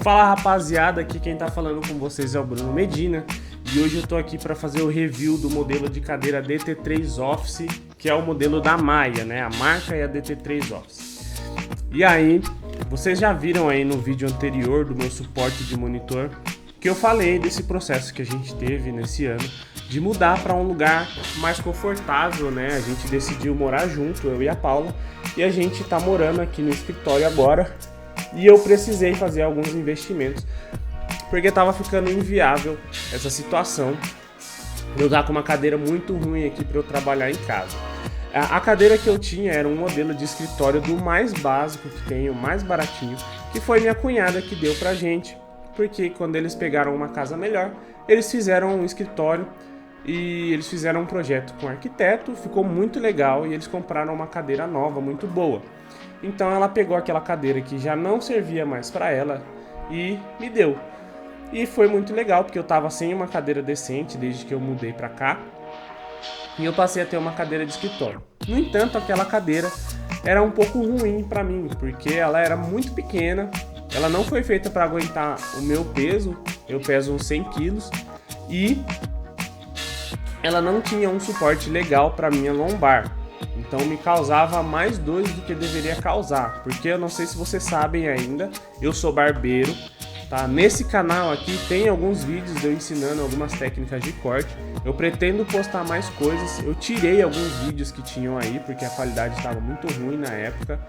Fala rapaziada, aqui quem tá falando com vocês é o Bruno Medina e hoje eu tô aqui para fazer o review do modelo de cadeira DT3 Office, que é o modelo da Maia, né? A marca é a DT3 Office. E aí, vocês já viram aí no vídeo anterior do meu suporte de monitor que eu falei desse processo que a gente teve nesse ano de mudar para um lugar mais confortável, né? A gente decidiu morar junto, eu e a Paula, e a gente tá morando aqui no escritório agora. E eu precisei fazer alguns investimentos, porque estava ficando inviável essa situação de eu estar com uma cadeira muito ruim aqui para eu trabalhar em casa. A cadeira que eu tinha era um modelo de escritório do mais básico que tem, o mais baratinho, que foi minha cunhada que deu pra gente, porque quando eles pegaram uma casa melhor, eles fizeram um escritório e eles fizeram um projeto com arquiteto, ficou muito legal e eles compraram uma cadeira nova, muito boa. Então ela pegou aquela cadeira que já não servia mais para ela e me deu. E foi muito legal, porque eu estava sem uma cadeira decente desde que eu mudei para cá. E eu passei a ter uma cadeira de escritório. No entanto, aquela cadeira era um pouco ruim para mim, porque ela era muito pequena. Ela não foi feita para aguentar o meu peso, eu peso uns 100 quilos. E ela não tinha um suporte legal para minha lombar. Então me causava mais dores do que deveria causar, porque eu não sei se vocês sabem ainda, eu sou barbeiro, tá? Nesse canal aqui tem alguns vídeos de eu ensinando algumas técnicas de corte. Eu pretendo postar mais coisas, eu tirei alguns vídeos que tinham aí, porque a qualidade estava muito ruim na época,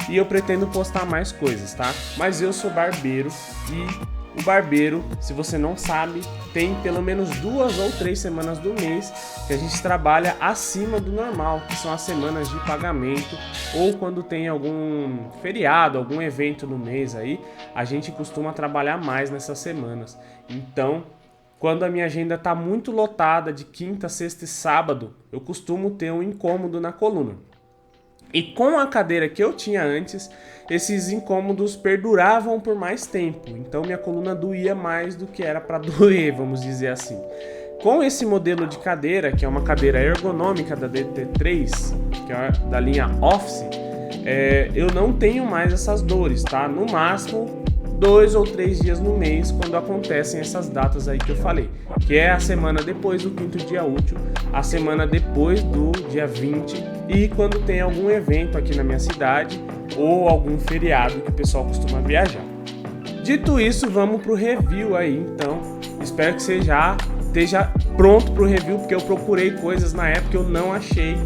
e eu pretendo postar mais coisas, tá? Mas eu sou barbeiro e o barbeiro, se você não sabe, tem pelo menos 2 ou 3 semanas do mês que a gente trabalha acima do normal, que são as semanas de pagamento, ou quando tem algum feriado, algum evento no mês aí, a gente costuma trabalhar mais nessas semanas. Então, quando a minha agenda está muito lotada de quinta, sexta e sábado, eu costumo ter um incômodo na coluna. E com a cadeira que eu tinha antes, esses incômodos perduravam por mais tempo. Então minha coluna doía mais do que era para doer, vamos dizer assim. Com esse modelo de cadeira, que é uma cadeira ergonômica da DT3, que é da linha Office, eu não tenho mais essas dores, tá? No máximo 2 ou 3 dias no mês, quando acontecem essas datas aí que eu falei, que é a semana depois do 5º dia útil, a semana depois do dia 20 e quando tem algum evento aqui na minha cidade ou algum feriado que o pessoal costuma viajar. Dito isso, vamos pro review aí, então. Espero que você já esteja pronto pro review, porque eu procurei coisas na época que eu não achei.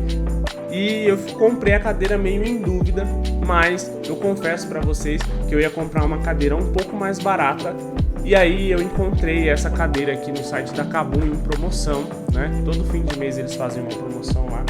E eu comprei a cadeira meio em dúvida, mas eu confesso para vocês que eu ia comprar uma cadeira um pouco mais barata. E aí eu encontrei essa cadeira aqui no site da Kabum em promoção, né? Todo fim de mês eles fazem uma promoção lá.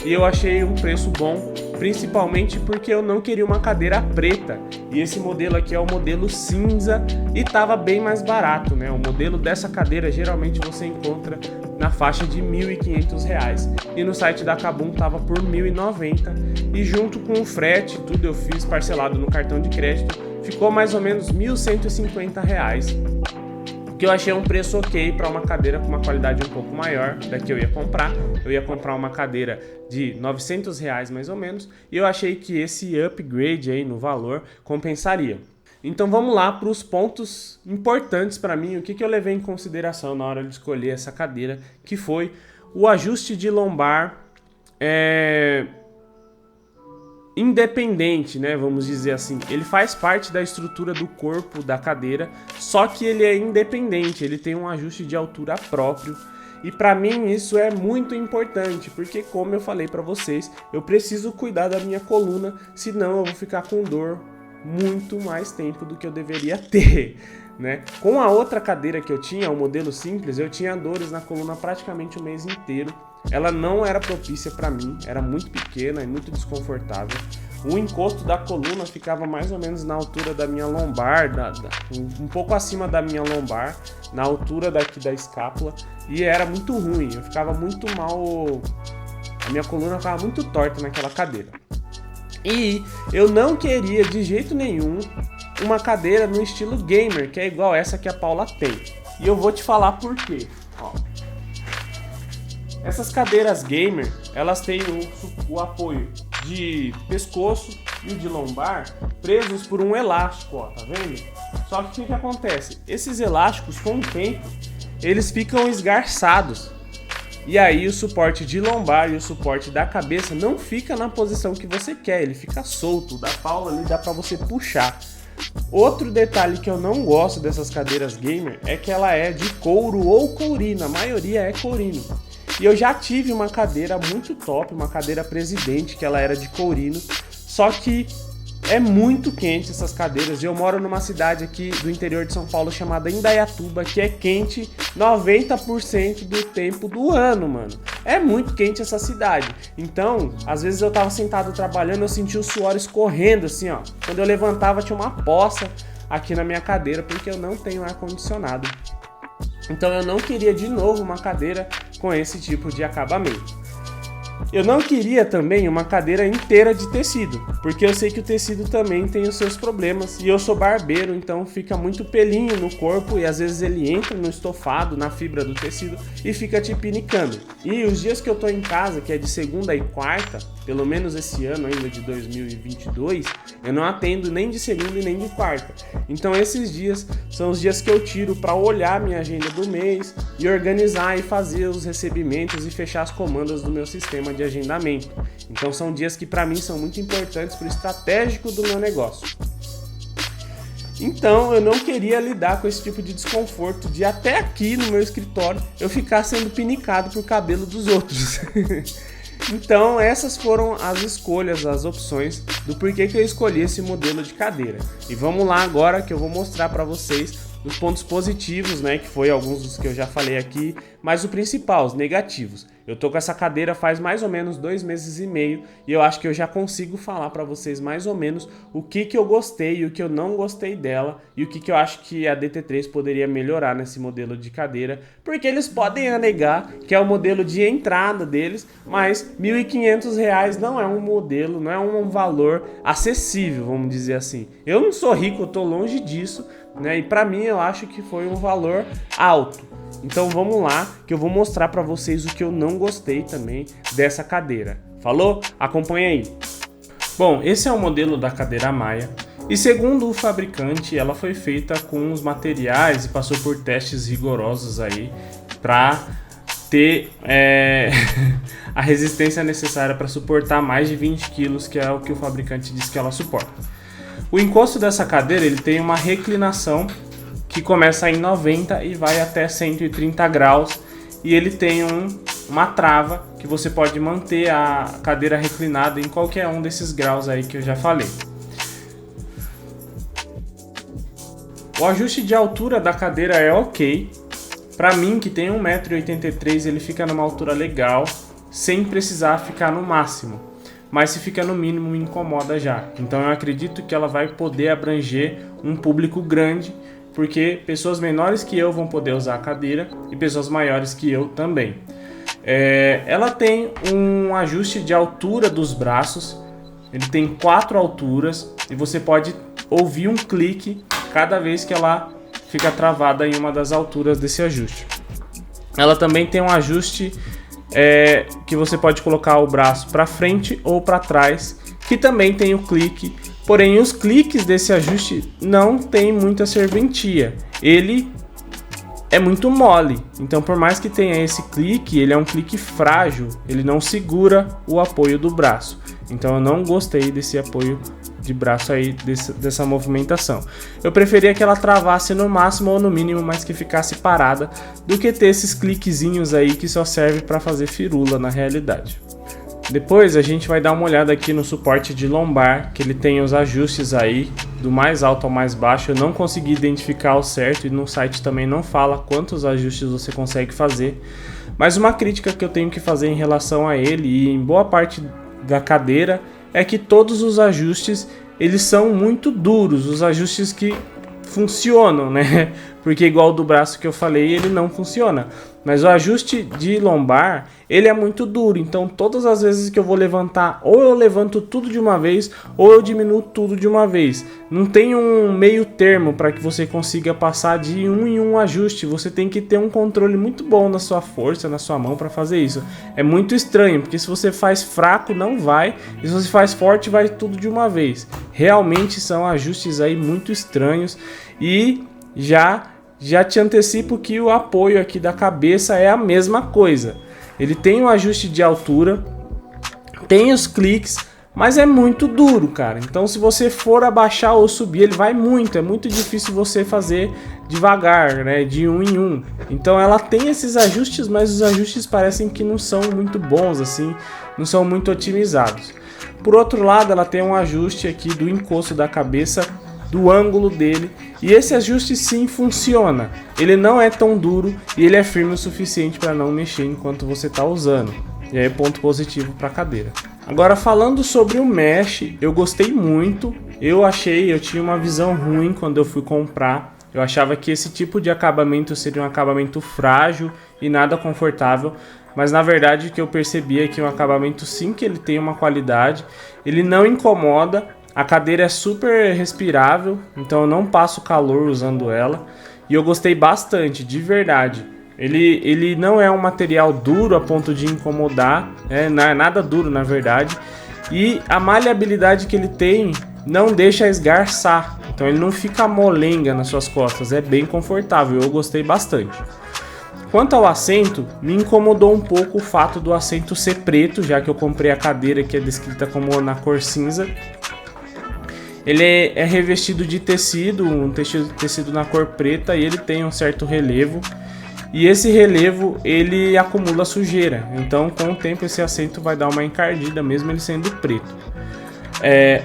E eu achei um preço bom, principalmente porque eu não queria uma cadeira preta. E esse modelo aqui é o modelo cinza e tava bem mais barato, né? O modelo dessa cadeira geralmente você encontra na faixa de R$ 1.500 e no site da Kabum tava por R$ 1.090 e junto com o frete, tudo eu fiz parcelado no cartão de crédito, ficou mais ou menos R$ 1.150, que eu achei um preço ok para uma cadeira com uma qualidade um pouco maior da que eu ia comprar. Eu ia comprar uma cadeira de R$ 900 mais ou menos, e eu achei que esse upgrade aí no valor compensaria. Então vamos lá para os pontos importantes para mim, o que eu levei em consideração na hora de escolher essa cadeira, que foi o ajuste de lombar independente, né, vamos dizer assim. Ele faz parte da estrutura do corpo da cadeira, só que ele é independente, ele tem um ajuste de altura próprio. E para mim isso é muito importante, porque como eu falei para vocês, eu preciso cuidar da minha coluna, senão eu vou ficar com dor muito mais tempo do que eu deveria ter, né? Com a outra cadeira que eu tinha, o modelo simples, eu tinha dores na coluna praticamente o mês inteiro. Ela não era propícia para mim, era muito pequena e muito desconfortável. O encosto da coluna ficava mais ou menos na altura da minha lombar, um pouco acima da minha lombar, na altura daqui da escápula, e era muito ruim, eu ficava muito mal A minha coluna ficava muito torta naquela cadeira. E eu não queria de jeito nenhum uma cadeira no estilo gamer, que é igual essa que a Paula tem. E eu vou te falar por quê. Ó. Essas cadeiras gamer, elas têm o apoio de pescoço e o de lombar presos por um elástico, ó, tá vendo? Só que o que acontece? Esses elásticos, com o tempo, eles ficam esgarçados. E aí o suporte de lombar e o suporte da cabeça não fica na posição que você quer, ele fica solto. O da Paula ali dá pra você puxar. Outro detalhe que eu não gosto dessas cadeiras gamer é que ela é de couro ou courino, a maioria é courino. E eu já tive uma cadeira muito top, uma cadeira presidente, que ela era de courino, só que é muito quente essas cadeiras. Eu moro numa cidade aqui do interior de São Paulo chamada Indaiatuba, que é quente 90% do tempo do ano, mano. É muito quente essa cidade. Então, às vezes eu tava sentado trabalhando, eu sentia o suor escorrendo assim, ó. Quando eu levantava tinha uma poça aqui na minha cadeira, porque eu não tenho ar-condicionado. Então eu não queria de novo uma cadeira com esse tipo de acabamento. Eu não queria também uma cadeira inteira de tecido, porque eu sei que o tecido também tem os seus problemas. E eu sou barbeiro, então fica muito pelinho no corpo e às vezes ele entra no estofado, na fibra do tecido e fica te pinicando. E os dias que eu tô em casa, que é de segunda e quarta, pelo menos esse ano ainda de 2022, eu não atendo nem de segunda e nem de quarta. Então esses dias são os dias que eu tiro para olhar minha agenda do mês e organizar e fazer os recebimentos e fechar as comandas do meu sistema de agendamento. Então são dias que para mim são muito importantes para o estratégico do meu negócio. Então eu não queria lidar com esse tipo de desconforto de até aqui no meu escritório eu ficar sendo pinicado por cabelo dos outros. Então essas foram as escolhas, as opções do porquê que eu escolhi esse modelo de cadeira. E vamos lá agora que eu vou mostrar para vocês os pontos positivos, né, que foi alguns dos que eu já falei aqui, mas o principal, os negativos. Eu tô com essa cadeira faz mais ou menos 2 meses e meio e eu acho que eu já consigo falar para vocês mais ou menos o que eu gostei e o que eu não gostei dela e o que eu acho que a DT3 poderia melhorar nesse modelo de cadeira, porque eles podem alegar que é o modelo de entrada deles, mas R$ 1.500 não é um modelo, não é um valor acessível, vamos dizer assim. Eu não sou rico, eu tô longe disso, né? E para mim eu acho que foi um valor alto. Então vamos lá que eu vou mostrar para vocês o que eu não gostei também dessa cadeira. Falou? Acompanha aí. Bom, esse é o modelo da cadeira Maia e segundo o fabricante ela foi feita com os materiais e passou por testes rigorosos aí para ter a resistência necessária para suportar mais de 20 kg, que é o que o fabricante diz que ela suporta. O encosto dessa cadeira ele tem uma reclinação que começa em 90 e vai até 130 graus e ele tem uma trava que você pode manter a cadeira reclinada em qualquer um desses graus aí que eu já falei. O ajuste de altura da cadeira é ok. Para mim que tem 1,83 m ele fica numa altura legal, sem precisar ficar no máximo. Mas se fica no mínimo me incomoda já. Então eu acredito que ela vai poder abranger um público grande, porque pessoas menores que eu vão poder usar a cadeira e pessoas maiores que eu também. Ela tem um ajuste de altura dos braços, ele tem 4 alturas e você pode ouvir um clique cada vez que ela fica travada em uma das alturas desse ajuste. Ela também tem um ajuste que você pode colocar o braço para frente ou para trás, que também tem o clique, porém os cliques desse ajuste não tem muita serventia, ele é muito mole, então por mais que tenha esse clique, ele é um clique frágil, ele não segura o apoio do braço, então eu não gostei desse apoio de braço aí, dessa movimentação. Eu preferia que ela travasse no máximo ou no mínimo, mas que ficasse parada, do que ter esses cliquezinhos aí que só serve para fazer firula na realidade. Depois a gente vai dar uma olhada aqui no suporte de lombar, que ele tem os ajustes aí, do mais alto ao mais baixo. Eu não consegui identificar o certo e no site também não fala quantos ajustes você consegue fazer. Mas uma crítica que eu tenho que fazer em relação a ele e em boa parte da cadeira é que todos os ajustes eles são muito duros, os ajustes que funcionam, né? porque igual o do braço que eu falei, ele não funciona. Mas o ajuste de lombar, ele é muito duro, então todas as vezes que eu vou levantar, ou eu levanto tudo de uma vez, ou eu diminuo tudo de uma vez. Não tem um meio termo para que você consiga passar de um em um ajuste, você tem que ter um controle muito bom na sua força, na sua mão para fazer isso. É muito estranho, porque se você faz fraco não vai, e se você faz forte vai tudo de uma vez. Realmente são ajustes aí muito estranhos e já te antecipo que o apoio aqui da cabeça é a mesma coisa. Ele tem um ajuste de altura, tem os cliques, mas é muito duro, cara. Então se você for abaixar ou subir, ele vai muito. É muito difícil você fazer devagar, né? De um em um. Então ela tem esses ajustes, mas os ajustes parecem que não são muito bons, assim. Não são muito otimizados. Por outro lado, ela tem um ajuste aqui do encosto da cabeça, do ângulo dele, e esse ajuste sim funciona. Ele não é tão duro e ele é firme o suficiente para não mexer enquanto você está usando. E aí ponto positivo para a cadeira. Agora falando sobre o mesh, eu gostei muito. Eu tinha uma visão ruim quando eu fui comprar. Eu achava que esse tipo de acabamento seria um acabamento frágil e nada confortável. Mas na verdade o que eu percebi é que o acabamento sim que ele tem uma qualidade. Ele não incomoda. A cadeira é super respirável, então eu não passo calor usando ela. E eu gostei bastante, de verdade. Ele não é um material duro a ponto de incomodar, não é nada duro na verdade. E a maleabilidade que ele tem não deixa esgarçar, então ele não fica molenga nas suas costas, é bem confortável, eu gostei bastante. Quanto ao assento, me incomodou um pouco o fato do assento ser preto, já que eu comprei a cadeira que é descrita como na cor cinza. Ele é revestido de tecido, um tecido na cor preta, e ele tem um certo relevo. E esse relevo, ele acumula sujeira. Então, com o tempo, esse assento vai dar uma encardida, mesmo ele sendo preto.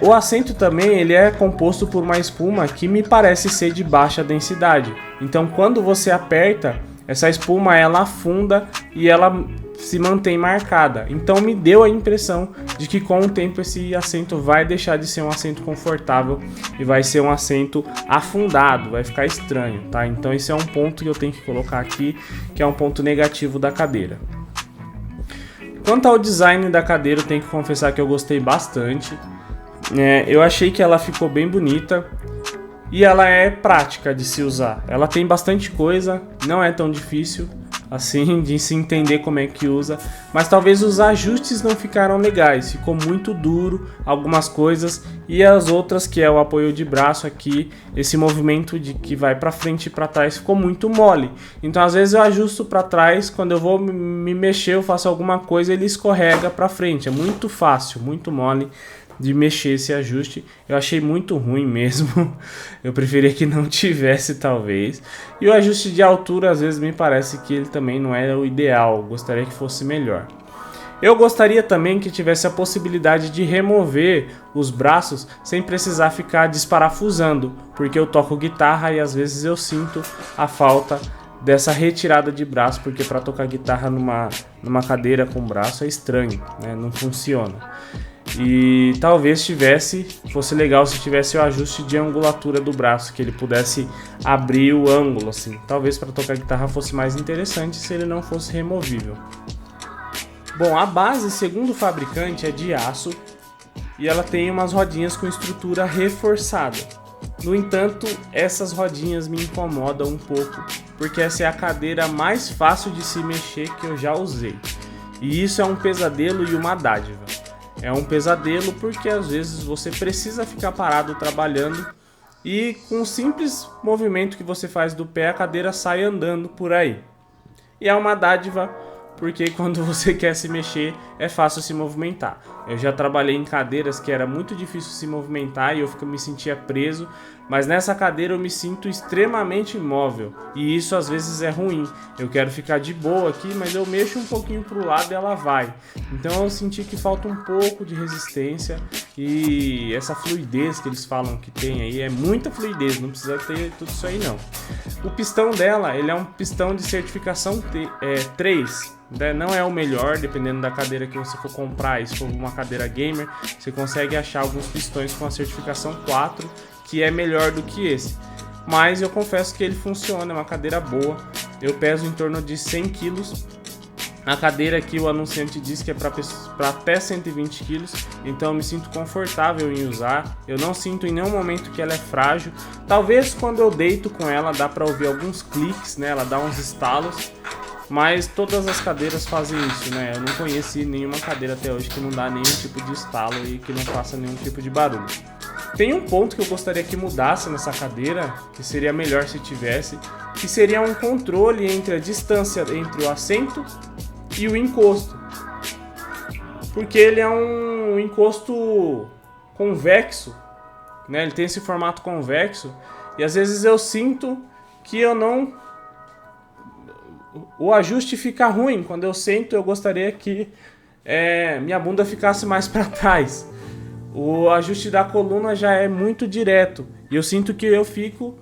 O assento também ele é composto por uma espuma que me parece ser de baixa densidade. Então, quando você aperta, essa espuma ela afunda e ela se mantém marcada. Então me deu a impressão de que com o tempo esse assento vai deixar de ser um assento confortável e vai ser um assento afundado, vai ficar estranho, tá? Então esse é um ponto que eu tenho que colocar aqui, que é um ponto negativo da cadeira. Quanto ao design da cadeira, eu tenho que confessar que eu gostei bastante. Eu achei que ela ficou bem bonita e ela é prática de se usar. Ela tem bastante coisa, não é tão difícil assim de se entender como é que usa, mas talvez os ajustes não ficaram legais, ficou muito duro algumas coisas, e as outras, que é o apoio de braço aqui, esse movimento de que vai para frente e para trás, ficou muito mole. Então às vezes eu ajusto para trás, quando eu vou me mexer, eu faço alguma coisa, ele escorrega para frente, é muito fácil, muito mole de mexer esse ajuste. Eu achei muito ruim mesmo, eu preferia que não tivesse talvez. E o ajuste de altura às vezes me parece que ele também não é o ideal, gostaria que fosse melhor. Eu gostaria também que tivesse a possibilidade de remover os braços sem precisar ficar desparafusando, porque eu toco guitarra e às vezes eu sinto a falta dessa retirada de braço, porque para tocar guitarra numa cadeira com braço é estranho, né? Não funciona. E talvez fosse legal se tivesse o ajuste de angulatura do braço, que ele pudesse abrir o ângulo assim. Talvez para tocar guitarra fosse mais interessante se ele não fosse removível. Bom, a base, segundo o fabricante, é de aço e ela tem umas rodinhas com estrutura reforçada. No entanto, essas rodinhas me incomodam um pouco, porque essa é a cadeira mais fácil de se mexer que eu já usei. E isso é um pesadelo e uma dádiva. É um pesadelo porque às vezes você precisa ficar parado trabalhando e com um simples movimento que você faz do pé, a cadeira sai andando por aí. E é uma dádiva porque quando você quer se mexer é fácil se movimentar. Eu já trabalhei em cadeiras que era muito difícil se movimentar e eu me sentia preso, mas nessa cadeira eu me sinto extremamente imóvel e isso às vezes é ruim. Eu quero ficar de boa aqui, mas eu mexo um pouquinho para o lado e ela vai. Então eu senti que falta um pouco de resistência e essa fluidez que eles falam que tem aí é muita fluidez, não precisa ter tudo isso aí não. O pistão dela, ele é um pistão de certificação 3. Não é o melhor, dependendo da cadeira que você for comprar. E se for uma cadeira gamer, você consegue achar alguns pistões com a certificação 4, que é melhor do que esse. mas eu confesso que ele funciona, é uma cadeira boa. Eu peso em torno de 100 quilos. A cadeira aqui o anunciante diz que é para até 120 kg, então eu me sinto confortável em usar. Eu não sinto em nenhum momento que ela é frágil. Talvez quando eu deito com ela dá para ouvir alguns cliques, né? Ela dá uns estalos, mas todas as cadeiras fazem isso, né? Eu não conheci nenhuma cadeira até hoje que não dá nenhum tipo de estalo e que não faça nenhum tipo de barulho. Tem um ponto que eu gostaria que mudasse nessa cadeira, que seria melhor se tivesse, que seria um controle entre a distância entre o assento e o encosto, porque ele é um encosto convexo, né? Ele tem esse formato convexo e às vezes eu sinto que o ajuste fica ruim. Quando eu sento, eu gostaria que minha bunda ficasse mais para trás. O ajuste da coluna já é muito direto e eu sinto que eu fico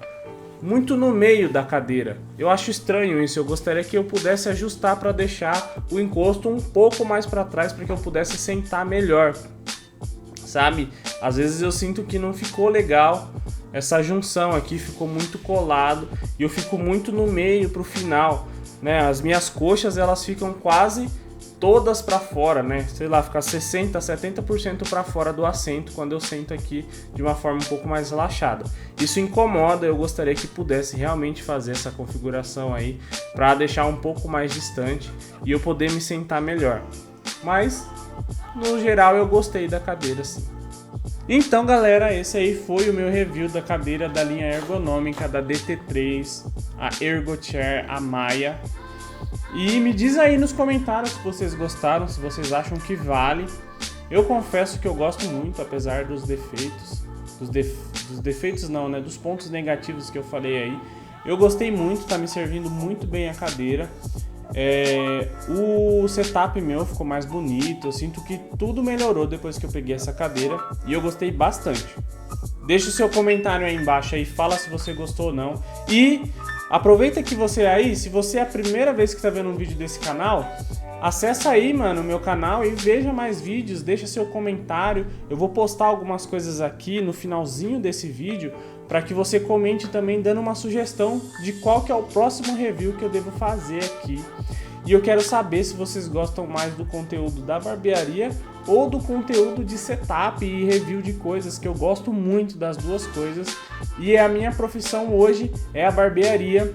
muito no meio da cadeira. Eu acho estranho isso. Eu gostaria que eu pudesse ajustar para deixar o encosto um pouco mais para trás, para que eu pudesse sentar melhor, sabe? Às vezes eu sinto que não ficou legal. Essa junção aqui ficou muito colado e eu fico muito no meio pro final, né? As minhas coxas, elas ficam quase todas para fora, né? Sei lá, fica 60, 70% para fora do assento quando eu sento aqui de uma forma um pouco mais relaxada. Isso incomoda, eu gostaria que pudesse realmente fazer essa configuração aí para deixar um pouco mais distante e eu poder me sentar melhor. Mas no geral eu gostei da cadeira sim. Então galera, esse aí foi o meu review da cadeira da linha ergonômica da DT3, a ErgoChair, a Maia. E me diz aí nos comentários se vocês gostaram, se vocês acham que vale. Eu confesso que eu gosto muito, apesar dos defeitos. Dos defeitos não, né? Dos pontos negativos que eu falei aí. Eu gostei muito, tá me servindo muito bem a cadeira. O setup meu ficou mais bonito. Eu sinto que tudo melhorou depois que eu peguei essa cadeira. E eu gostei bastante. Deixa o seu comentário aí embaixo aí, fala se você gostou ou não. E aproveita que você aí, se você é a primeira vez que tá vendo um vídeo desse canal, acessa aí, mano, o meu canal e veja mais vídeos, deixa seu comentário. Eu vou postar algumas coisas aqui no finalzinho desse vídeo para que você comente também dando uma sugestão de qual que é o próximo review que eu devo fazer aqui. E eu quero saber se vocês gostam mais do conteúdo da barbearia ou do conteúdo de setup e review de coisas, que eu gosto muito das duas coisas. E a minha profissão hoje é a barbearia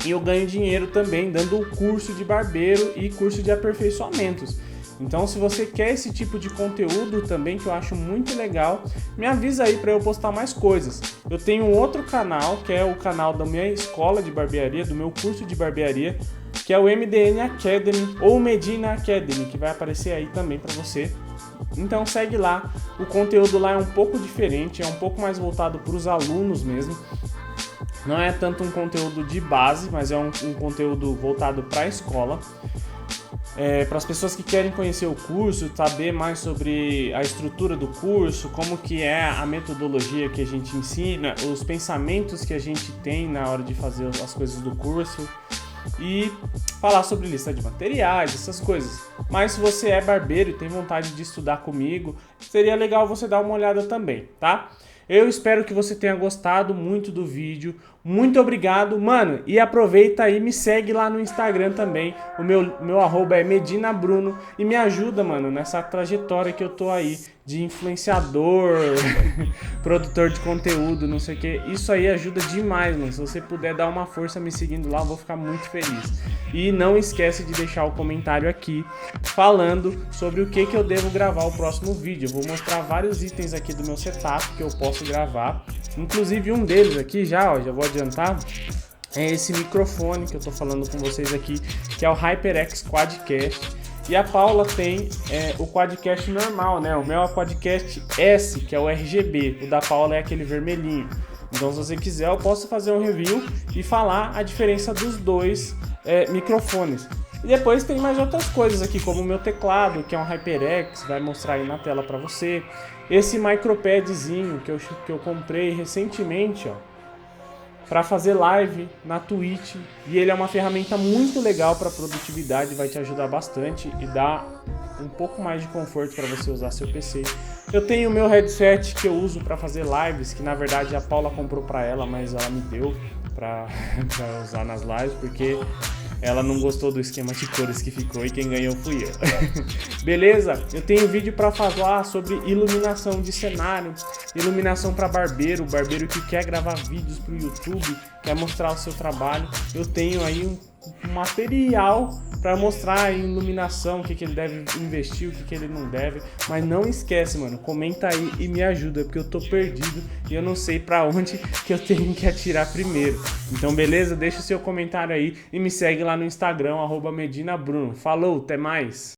e eu ganho dinheiro também dando o curso de barbeiro e curso de aperfeiçoamentos. Então se você quer esse tipo de conteúdo também, que eu acho muito legal, me avisa aí para eu postar mais coisas. Eu tenho um outro canal, que é o canal da minha escola de barbearia, do meu curso de barbearia, que é o MDN Academy ou Medina Academy, que vai aparecer aí também para você. Então segue lá, o conteúdo lá é um pouco diferente, é um pouco mais voltado para os alunos mesmo. Não é tanto um conteúdo de base, mas é um conteúdo voltado para a escola. Para as pessoas que querem conhecer o curso, saber mais sobre a estrutura do curso, como que é a metodologia que a gente ensina, os pensamentos que a gente tem na hora de fazer as coisas do curso e falar sobre lista de materiais, essas coisas. Mas se você é barbeiro e tem vontade de estudar comigo, seria legal você dar uma olhada também, tá? Eu espero que você tenha gostado muito do vídeo. Muito obrigado, mano. E aproveita aí, me segue lá no Instagram também. O meu arroba é Medina Bruno. E me ajuda, mano, nessa trajetória que eu tô aí de influenciador, produtor de conteúdo, não sei o que. Isso aí ajuda demais, mano. Se você puder dar uma força me seguindo lá, eu vou ficar muito feliz. E não esquece de deixar o comentário aqui falando sobre o que eu devo gravar o próximo vídeo. Eu vou mostrar vários itens aqui do meu setup que eu posso gravar. Inclusive um deles aqui já vou adiantar, é esse microfone que eu tô falando com vocês aqui, que é o HyperX Quadcast. E a Paula tem o Quadcast normal, né? O meu é o Quadcast S, que é o RGB. O da Paula é aquele vermelhinho. Então se você quiser eu posso fazer um review e falar a diferença dos dois microfones. E depois tem mais outras coisas aqui, como o meu teclado, que é um HyperX, vai mostrar aí na tela para você. Esse micropadzinho que eu comprei recentemente, ó, para fazer live na Twitch. E ele é uma ferramenta muito legal para produtividade, vai te ajudar bastante e dar um pouco mais de conforto para você usar seu PC. Eu tenho o meu headset que eu uso para fazer lives, que na verdade a Paula comprou para ela, mas ela me deu para usar nas lives, porque ela não gostou do esquema de cores que ficou e quem ganhou fui eu. Beleza? Eu tenho vídeo para falar sobre iluminação de cenário, iluminação para barbeiro que quer gravar vídeos para o YouTube, quer mostrar o seu trabalho. Eu tenho aí um material para mostrar a iluminação, o que ele deve investir, o que ele não deve. Mas não esquece, mano, comenta aí e me ajuda, porque eu tô perdido e eu não sei para onde que eu tenho que atirar primeiro. Então beleza? Deixa o seu comentário aí e me segue lá no Instagram, @medinabruno. Falou, até mais!